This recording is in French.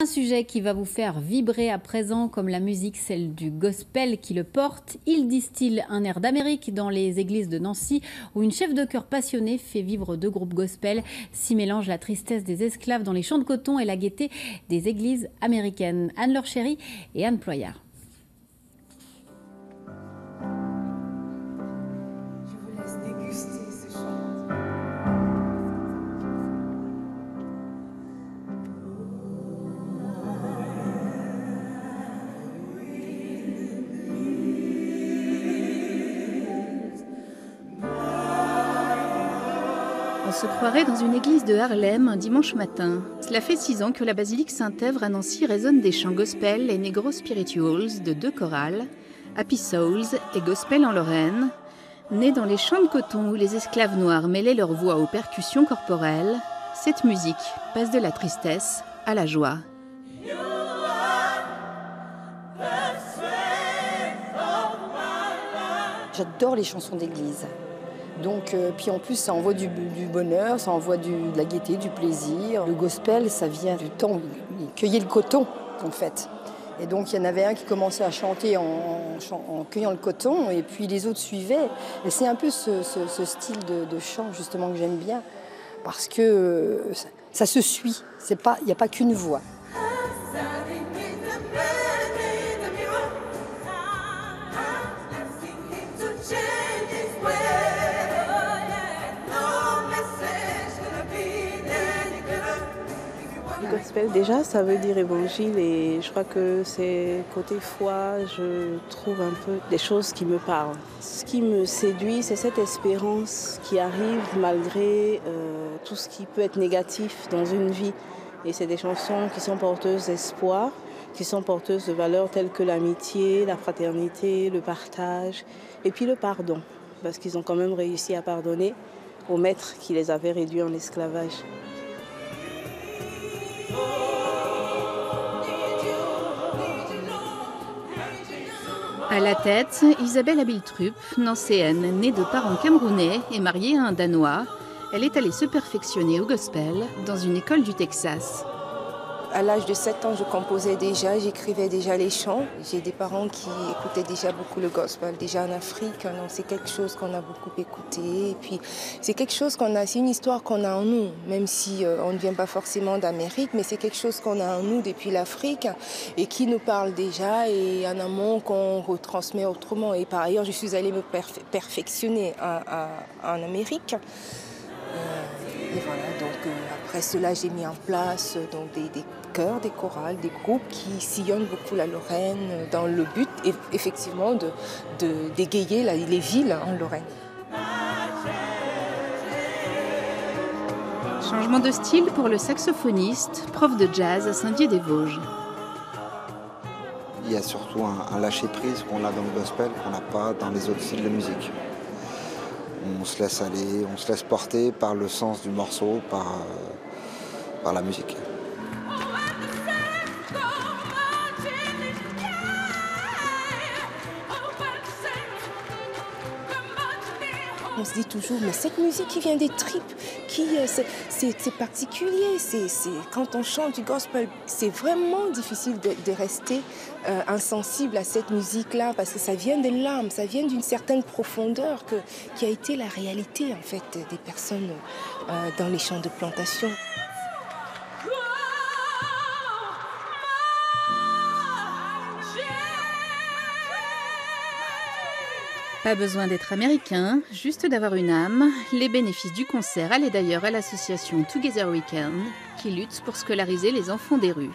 Un sujet qui va vous faire vibrer à présent comme la musique, celle du gospel qui le porte. Il distille un air d'Amérique dans les églises de Nancy où une chef de chœur passionnée fait vivre deux groupes gospel. S'y mélange la tristesse des esclaves dans les champs de coton et la gaieté des églises américaines. Anne-Laure Chéry et Anne Ployard. On se croirait dans une église de Harlem un dimanche matin. Cela fait 6 ans que la basilique Saint-Èvre à Nancy résonne des chants gospel et Negro Spirituals de 2 chorales, Happy Souls et Gospel en Lorraine. Nés dans les champs de coton où les esclaves noirs mêlaient leur voix aux percussions corporelles, cette musique passe de la tristesse à la joie. J'adore les chansons d'église. Donc, puis en plus, ça envoie du bonheur, ça envoie de la gaieté, du plaisir. Le gospel, ça vient du temps où ils cueillaient le coton, en fait. Et donc, il y en avait un qui commençait à chanter en cueillant le coton, et puis les autres suivaient. Et c'est un peu ce style de chant, justement, que j'aime bien, parce que ça se suit. Il n'y a pas qu'une voix. Le gospel, déjà, ça veut dire évangile et je crois que c'est côté foi, je trouve un peu des choses qui me parlent. Ce qui me séduit, c'est cette espérance qui arrive malgré tout ce qui peut être négatif dans une vie. Et c'est des chansons qui sont porteuses d'espoir, qui sont porteuses de valeurs telles que l'amitié, la fraternité, le partage et puis le pardon. Parce qu'ils ont quand même réussi à pardonner aux maîtres qui les avaient réduits en esclavage. À la tête, Isabelle Abiltrup, nancéenne, née de parents camerounais et mariée à un Danois. Elle est allée se perfectionner au gospel dans une école du Texas. À l'âge de 7 ans, je composais déjà, j'écrivais déjà les chants. J'ai des parents qui écoutaient déjà beaucoup le gospel, déjà en Afrique. Donc c'est quelque chose qu'on a beaucoup écouté. Et puis c'est quelque chose c'est une histoire qu'on a en nous, même si on ne vient pas forcément d'Amérique, mais c'est quelque chose qu'on a en nous depuis l'Afrique et qui nous parle déjà et en amont qu'on retransmet autrement. Et par ailleurs, je suis allée me perfectionner en Amérique. Et voilà, donc après cela, j'ai mis en place donc, des chœurs, des chorales, des groupes qui sillonnent beaucoup la Lorraine dans le but, effectivement, d'égayer les villes en Lorraine. Changement de style pour le saxophoniste, prof de jazz à Saint-Dié-des-Vosges. Il y a surtout un lâcher-prise qu'on a dans le gospel qu'on n'a pas dans les autres styles de musique. On se laisse aller, on se laisse porter par le sens du morceau, par la musique. On se dit toujours, mais cette musique qui vient des tripes, c'est particulier. Quand on chante du gospel, c'est vraiment difficile de rester insensible à cette musique-là, parce que ça vient de l'âme, ça vient d'une certaine profondeur qui a été la réalité en fait des personnes dans les champs de plantation. Pas besoin d'être américain, juste d'avoir une âme. Les bénéfices du concert allaient d'ailleurs à l'association Together Weekend, qui lutte pour scolariser les enfants des rues.